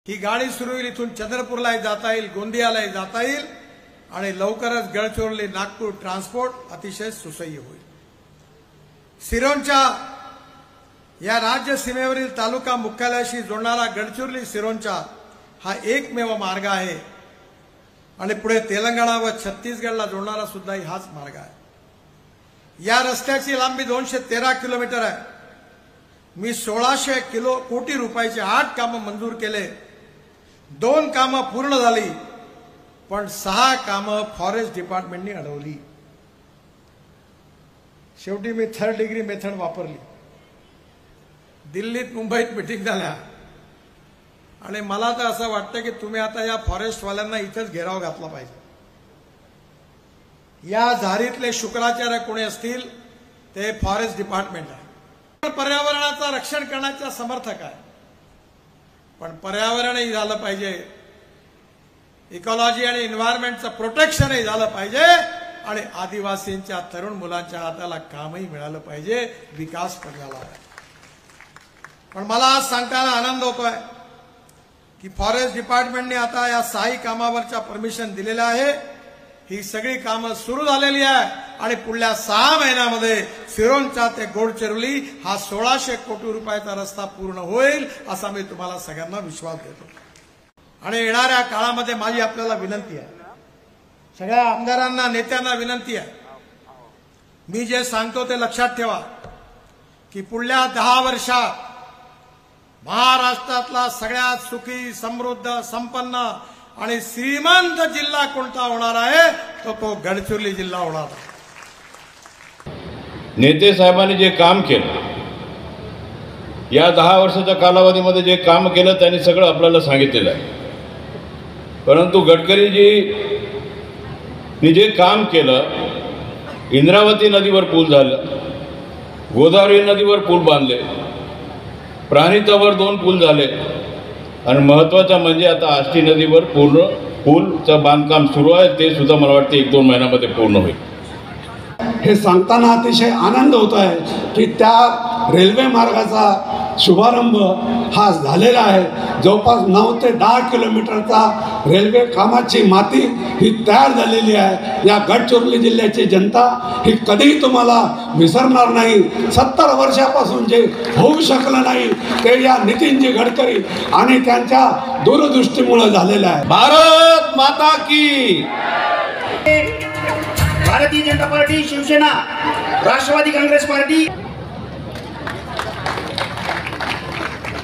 ही गाडी सुरू होईल, इथून चंद्रपूरलाही जाता येईल, गोंदियालाही जाता येईल आणि लवकरच गडचिरोली नागपूर ट्रान्सपोर्ट अतिशय सुसह्य होईल। सिरोंचा या राज्य सीमेवरील तालुका मुख्यालयाशी जोडणारा गडचिरोली सिरोंचा हा एकमेव मार्ग आहे आणि पुढे तेलंगणा व छत्तीसगडला जोडणारा सुद्धा हाच मार्ग आहे। या रस्त्याची लांबी 213 किलोमीटर आहे। मी 1600 कोटी रुपयाचे 8 कामं मंजूर केले, 2 कामं पूर्ण झाली, पण 6 कामं फॉरेस्ट डिपार्टमेंटने अडवली। शेवटी मी 3rd डिग्री मेथड वापरली। दिल्लीत मुंबईत मीटिंग झाल्या आणि मला तर असं वाटतं की तुम्ही आता या फॉरेस्टवाल्यांना इथेच घेराव घातला पाहिजे। या झारीतले शुक्राचार्य कोणी असतील ते फॉरेस्ट डिपार्टमेंट आहे। पर्यावरणाचं रक्षण करण्याचा समर्थक आहे, पण पर्यावरणही झालं पाहिजे, इकॉलॉजी आणि एन्व्हायरमेंटचं प्रोटेक्शनही झालं पाहिजे आणि आदिवासींच्या तरुण मुलांच्या हाताला कामही मिळालं पाहिजे, विकास पण झाला पाहिजे। पण मला आज सांगताना आनंद होतोय की फॉरेस्ट डिपार्टमेंटने आता या 6 कामावरच्या परमिशन दिलेल्या आहे। ही सगळी कामं सुरू झालेली आहे आणि पुढल्या 6 महिन्यामध्ये सिरोंचा ते गडचिरोली हा 1600 कोटी रुपयाचा रस्ता पूर्ण होईल असा मी तुम्हाला सगळ्यांना विश्वास देतो। आणि येणाऱ्या काळामध्ये माझी आपल्याला विनंती आहे, सगळ्या आमदारांना नेत्यांना विनंती आहे, मी जे सांगतो ते लक्षात ठेवा की पुढल्या 10 वर्षात महाराष्ट्रातला सगळ्यात सुखी, समृद्ध, संपन्न आणि श्रीमंत जिल्हा कोणता होणार आहे तो गडचिरोली जिल्हा होणार आहे। नेते साहेबांनी जे काम केलं, या 10 वर्षाच्या कालावधीमध्ये जे काम केलं त्यांनी सगळं आपल्याला सांगितलेलं आहे। परंतु गडकरीजींनी जे काम केलं, इंद्रावती नदीवर पूल झालं, गोदावरी नदीवर पूल बांधले, प्राणहितावर 2 पूल झाले आणि महत्त्वाचं म्हणजे आता आष्टी नदीवर पूर्ण पूलचं बांधकाम सुरू आहे, ते सुद्धा मला वाटतं 1-2 महिन्यामध्ये पूर्ण होईल। हे सांगताना अतिशय आनंद होत आहे की त्या रेल्वे मार्गाचा शुभारंभ हा झालेला आहे। जवळपास 9 ते 10 किलोमीटरचा रेल्वे कामाची माती ही तयार झालेली आहे। या गडचिरोली जिल्ह्याची जनता ही कधीही तुम्हाला विसरणार नाही। 70 वर्षापासून जे होऊ शकलं नाही ते या नितीनजी गडकरी आणि त्यांच्या दूरदृष्टीमुळे झालेलं आहे। भारत माता की। भारतीय जनता पार्टी, शिवसेना, राष्ट्रवादी कांग्रेस पार्टी,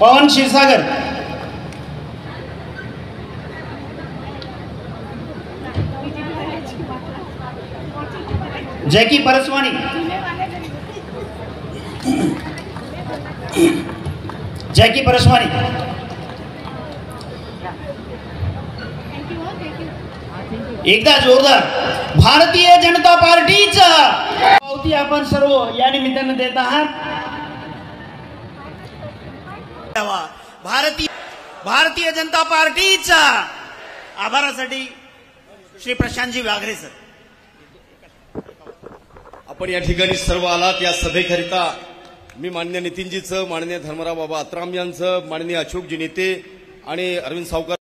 पवन क्षीरसागर, जैकी परसवानी, जैकी परसवानी, एकदा जोरदार भारतीय जनता पार्टीचा पावती आपण सर्व या निमित्तानं देत आहात। भारतीय जनता पार्टीचा आभारासाठी श्री प्रशांतजी वाघरे सर। आपण या ठिकाणी सर्व आलात या सभेकरिता। मी माननीय नितीनजीचं, माननीय धर्मराव बाबा आत्राम यांचं, माननीय अशोकजी नेते आणि अरविंद सावकार